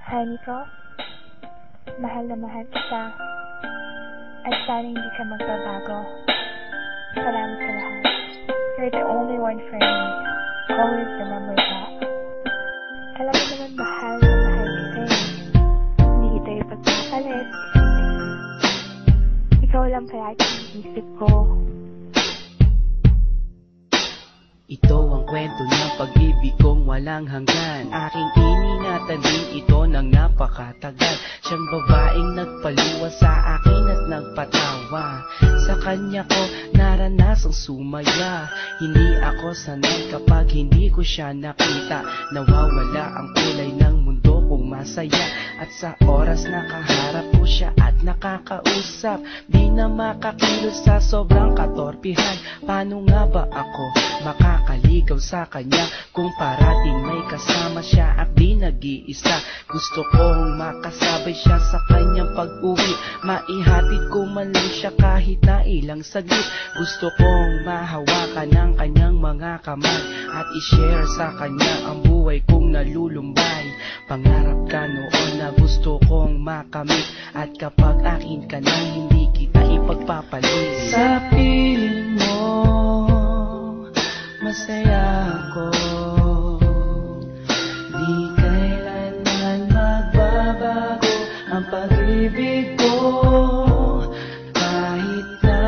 Honey ko, mahal na mahal kita. At sana hindi ka magbabago. Salamat sa lahat. You're the only one for me. Always remember that. Alam mo naman mahal na mahal kita eh. Hindi kita ipagpapalit. Ikaw lang palagi ang isip ko. Ito ang kwento ng pag-ibig kong walang hanggan. Aking iningatan din ito ng napakatagal. Siyang babaeng nagpaluwa sa akin at nagpatawa. Sa kanya ko naranasang sumaya. Hindi ako sanay kapag hindi ko siya nakita. Nawawala ang kulay ng mundo kong masaya. At sa oras nakaharap ko siya at nakakausap, di na makakilos sa sobrang katorpihan. Paano nga ba ako makakaligaw sa kanya kung parating may kasama siya at di nag-iisa? Gusto kong makasabay siya sa kanyang pag-uwi, maihatid ko man lang siya kahit na ilang saglit. Gusto kong mahawakan ng kanyang mga kamay at i-share sa kanya ang buhay kong nalulumbay. Pangarap ka noon na gusto kong makamit, at kapag akin ka na hindi kita ipagpapalit. Sa piling mo masaya ako, di kailanman magbabago ang pag-ibig ko. Kahit na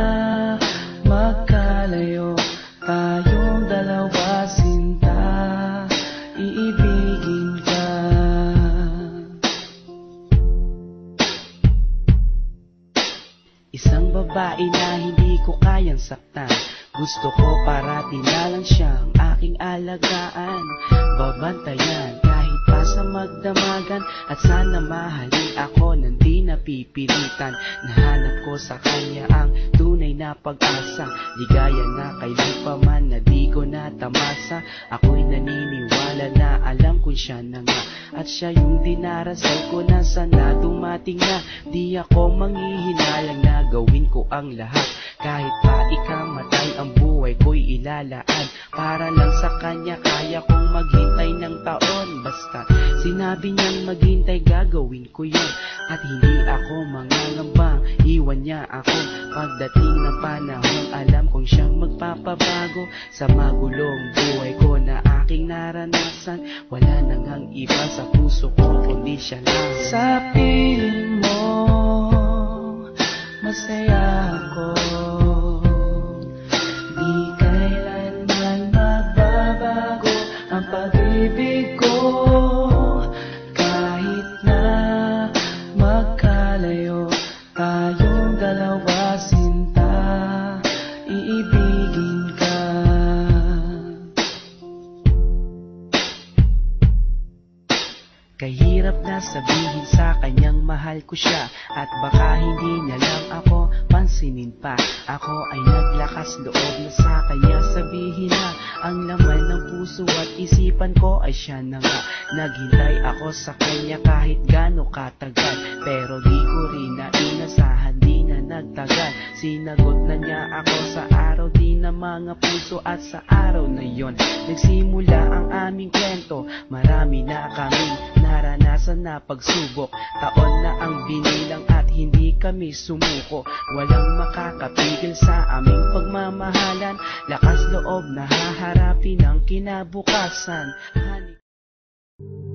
magkalayo tayong dalawa, sinta, iibigin ka. Isang babae na hindi ko kayang saktan. Gusto ko parati na lang siyang aking alagaan, babantayan kahit pa sa magdamagan. At sana mahalin ako nang di napipilitan. Nahanap ko sa kanya ang tunay na pag-asa, ligaya na kailan pa man na di ko natamasa. Ako'y naniniwala na alam ko siya na nga, at siya yung dinarasal ko na sana dumating na. Di ako manghihinalang na gawin ko ang lahat, kahit pa ikamatay ang buhay ko'y ilalaan. Para lang sa kanya kaya kong maghintay ng taon. Basta sinabi niyang maghintay gagawin ko yun. At hindi ako mangangambang iwan niya ako. Pagdating ng panahon alam kong siyang magpapabago. Sa magulong buhay ko na aking naranasan, wala nang ang iba sa puso ko kundi siya lang. Sa piling mo masaya ako, di kailanman magbabago ang pag-ibig ko. Kahit na magkalayo tayong dalawa, sinta, iibigin ka. Kahirap na sabihin sa kanyang mahal ko siya, at baka hindi niya lang ako pansinin pa. Ako ay naglakas loob na sa kanya sabihin na ang laman ng puso at isipan ko ay siya na nga. Naghintay ako sa kanya kahit gaano katagal, pero di ko rin na inasahan, di na nagtagal. Sinagot na niya ako sa araw din ng mga puso, at sa araw na yon nagsimula ang aming kwento. Marami na kaming naranasan na pagsubok, taon na ang binilang at hindi kami sumuko. Walang makakapigil sa aming pagmamahalan, lakas loob na haharapin ang kinabukasan. Honey.